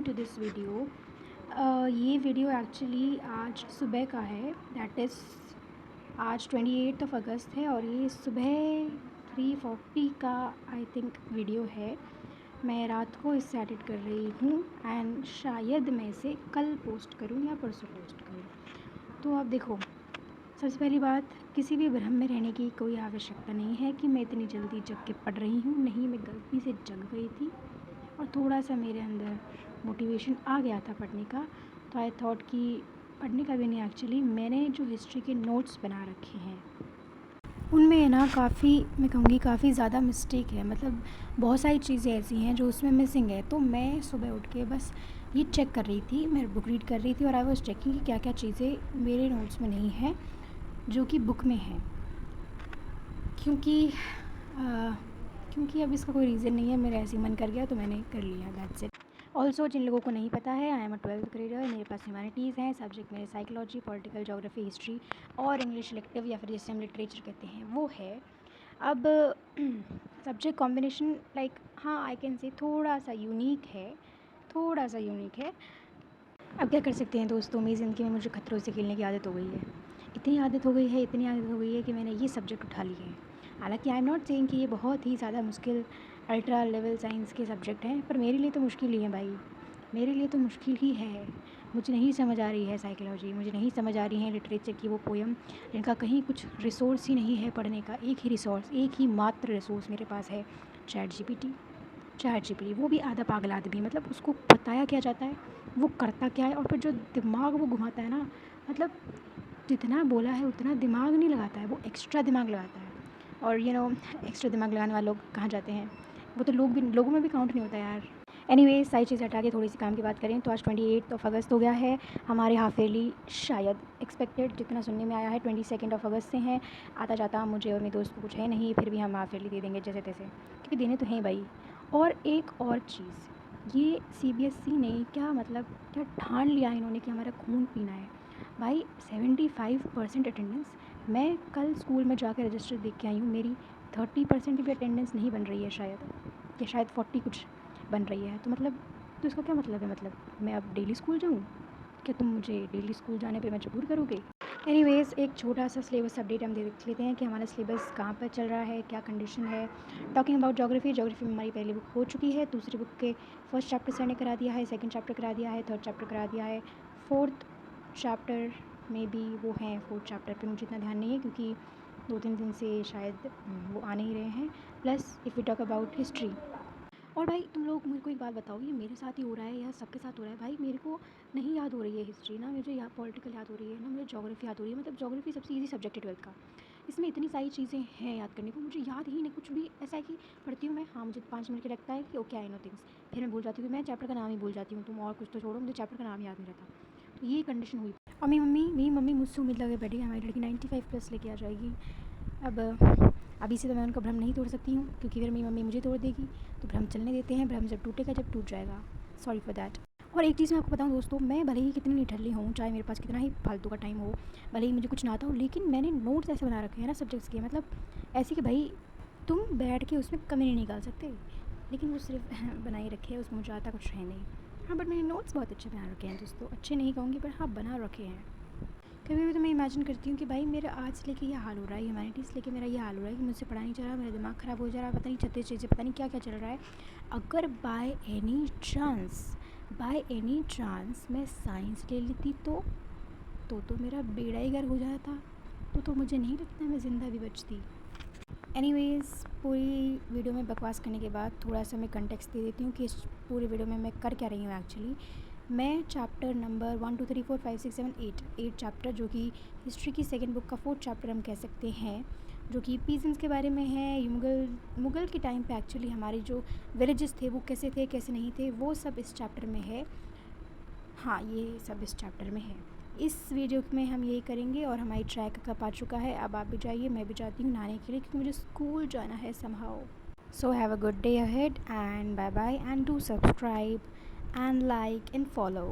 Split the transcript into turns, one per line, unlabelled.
To this video. ये video actually आज सुबह का है, दैट इज़ आज 28 अगस्त है और ये सुबह 3:40 का आई थिंक वीडियो है। मैं रात को इससे एडिट कर रही हूँ एंड शायद मैं इसे कल पोस्ट करूँ या परसों पोस्ट करूँ। तो अब देखो, सबसे पहली बात, किसी भी भ्रम में रहने की कोई आवश्यकता नहीं है कि मैं इतनी जल्दी जग के पढ़ रही हूँ। नहीं, मैं गलती से जग गई थी और थोड़ा सा मेरे अंदर मोटिवेशन आ गया था पढ़ने का, तो आई थॉट कि पढ़ने का भी नहीं, एक्चुअली मैंने जो हिस्ट्री के नोट्स बना रखे हैं उनमें ना काफ़ी, मैं कहूँगी काफ़ी ज़्यादा मिस्टेक है। मतलब बहुत सारी चीज़ें ऐसी हैं जो उसमें मिसिंग है। तो मैं सुबह उठ के बस ये चेक कर रही थी, मैं बुक रीड कर रही थी और आई वाज चेकिंग कि क्या क्या चीज़ें मेरे नोट्स में नहीं है जो कि बुक में है। क्योंकि अब इसका कोई रीज़न नहीं है, मेरा ऐसे ही मन कर गया तो मैंने कर लिया, दैट्स इट। ऑल्सो जिन लोगों को नहीं पता है, I am a 12th grader, मेरे पास ह्यूमैनिटीज़ हैं, सब्जेक्ट मेरे साइकोलॉजी, पॉलिटिकल ज्योग्राफी, हिस्ट्री और इंग्लिश इलेक्टिव या फिर जिसे हम लिटरेचर कहते हैं वो है। अब सब्जेक्ट कॉम्बिनेशन लाइक हाँ आई कैन से थोड़ा सा यूनिक है, थोड़ा सा यूनिक है। अब क्या कर सकते हैं दोस्तों, मेरी ज़िंदगी में मुझे खतरों से खेलने की आदत हो गई है। इतनी आदत हो गई है, इतनी आदत हो गई है कि मैंने ये सब्जेक्ट उठा लिए हैं। हालांकि आई एम नॉट सेइंग कि ये बहुत ही ज़्यादा मुश्किल अल्ट्रा लेवल साइंस के सब्जेक्ट हैं, पर मेरे लिए तो मुश्किल ही है भाई, मेरे लिए तो मुश्किल ही है। मुझे नहीं समझ आ रही है साइकोलॉजी, मुझे नहीं समझ आ रही है लिटरेचर की वो पोयम जिनका कहीं कुछ रिसोर्स ही नहीं है पढ़ने का। एक ही रिसोर्स, एक ही मात्र रिसोर्स मेरे पास है, चैट जीपीटी, वो भी आधा पागल आदमी। मतलब उसको बताया क्या जाता है, वो करता क्या है, और फिर जो दिमाग वो घुमाता है ना, मतलब जितना बोला है उतना दिमाग नहीं लगाता है, वो एक्स्ट्रा दिमाग लगाता है। और एक्स्ट्रा दिमाग लगाने वाले लोग कहाँ जाते हैं, वो तो लोगों में भी काउंट नहीं होता यार। एनीवेज, सारी चीज़ें हटा के थोड़ी सी काम की बात करें तो आज 28 अगस्त हो गया है। हमारे हाफ ईयरली शायद एक्सपेक्टेड, जितना सुनने में आया है, 22 अगस्त से हैं। आता जाता मुझे और मेरे दोस्त को कुछ है नहीं, फिर भी हम हाफ ईयरली दे देंगे जैसे तैसे, क्योंकि देने तो हैं भाई। और एक और चीज़, ये सीबीएसई ने क्या ठान लिया है इन्होंने कि हमारा खून पीना है भाई। 75% अटेंडेंस, मैं कल स्कूल में जाकर रजिस्टर देख के आई हूँ, मेरी 30% भी अटेंडेंस नहीं बन रही है शायद, या शायद 40 कुछ बन रही है। तो इसका क्या मतलब है, मतलब मैं अब डेली स्कूल जाऊँ? क्या तुम मुझे डेली स्कूल जाने पे मजबूर करोगे? एनीवेज़, एक छोटा सा सिलेबस अपडेट हम देख लेते हैं कि हमारा सिलेबस कहाँ पर चल रहा है, क्या कंडीशन है। टॉकिंग अबाउट ज्योग्राफी में हमारी पहली बुक हो चुकी है, दूसरी बुक के फर्स्ट चैप्टर सर ने करा दिया है, सेकंड चैप्टर करा दिया है, थर्ड चैप्टर करा दिया है, फोर्थ चैप्टर में भी वो हैं। फोर्थ चैप्टर पे मुझे इतना ध्यान नहीं है क्योंकि 2-3 दिन से शायद वो आ नहीं रहे हैं। Plus if we talk about history, और भाई तुम लोग मेरे को एक बात बताओ, ये मेरे साथ ही हो रहा है या सबके साथ हो रहा है? भाई मेरे को नहीं याद हो रही है हिस्ट्री, ना मुझे पॉलिटिकल याद हो रही है, ना मुझे ज्योग्राफी याद हो रही है। मतलब ज्योग्राफी सबसे ईजी सब्जेक्ट है 12th का, इसमें इतनी सारी चीज़ें हैं याद करने को, मुझे याद ही नहीं कुछ भी। ऐसा है कि पढ़ती हूँ मैं, हाँ मुझे 5 मिनट के लगता है कि ओके आई नो थिंग्स, फिर मैं भूल जाती हूँ कि मैं चैप्टर का नाम ही भूल जाती हूँ। तुम और कुछ तो छोड़ो, मुझे चैप्टर का नाम याद नहीं रहता। तो ये कंडीशन हुई। और मेरी मम्मी मुझसे उम्मीद लगे बैठी, हमारी लड़की 95+ लेके आ जाएगी। अब अभी से तो मैं उनका भ्रम नहीं तोड़ सकती हूँ क्योंकि फिर मेरी मम्मी मुझे तोड़ देगी। तो भ्रम चलने देते हैं, भ्रम जब टूटेगा जब टूट जाएगा, सॉरी फॉर दैट। और एक चीज़ मैं आपको बताऊँ दोस्तों, मैं भले ही कितनी निठल्ली हूँ, चाहे मेरे पास कितना ही फालतू का टाइम हो, भले ही मुझे कुछ ना आता हो, लेकिन मैंने नोट्स ऐसे बना रखे हैं ना सब्जेक्ट्स के, मतलब ऐसे कि भाई तुम बैठ के उसमें कमी नहीं निकाल सकते। लेकिन वो सिर्फ बनाई रखे है, उसमें मुझे आता कुछ है नहीं। हाँ, बट मैंने नोट्स बहुत अच्छे बना रखे हैं दोस्तों, अच्छे नहीं कहूँगी पर हाँ बना रखे हैं। कभी भी तो मैं इमेजिन करती हूँ कि भाई मेरा आज लेके ये हाल हो रहा है, ह्यूमैनिटीज़ लेके मेरा ये हाल हो रहा है कि मुझसे पढ़ा नहीं चल रहा, मेरा दिमाग ख़राब हो जा रहा है, पता नहीं 36 चीज़ें, पता नहीं क्या क्या चल रहा है। अगर बाय एनी चांस मैं साइंस ले लेती तो मेरा बेड़ा ही गर्क हो जाता। तो मुझे नहीं लगता मैं ज़िंदा भी बचती। एनीवेज़, पूरी वीडियो में बकवास करने के बाद थोड़ा सा मैं कंटेक्स्ट दे देती हूँ कि इस पूरी वीडियो में मैं कर क्या रही हूँ एक्चुअली। मैं चैप्टर नंबर 1 2 3 4 5 6 7 8 चैप्टर, जो कि हिस्ट्री की सेकंड बुक का फोर्थ चैप्टर हम कह सकते हैं, जो कि पीजेंट्स के बारे में है। मुग़ल के टाइम पे एक्चुअली हमारे जो विलेजेस थे वो कैसे थे कैसे नहीं थे, वो सब इस चैप्टर में है। हाँ, ये सब इस चैप्टर में है। इस वीडियो में हम यही करेंगे और हमारी ट्रैक कप आ चुका है। अब आप भी जाइए, मैं भी जाती हूँ नहाने के लिए क्योंकि मुझे स्कूल जाना है somehow. So have a good day ahead and bye bye, and do subscribe and like and follow.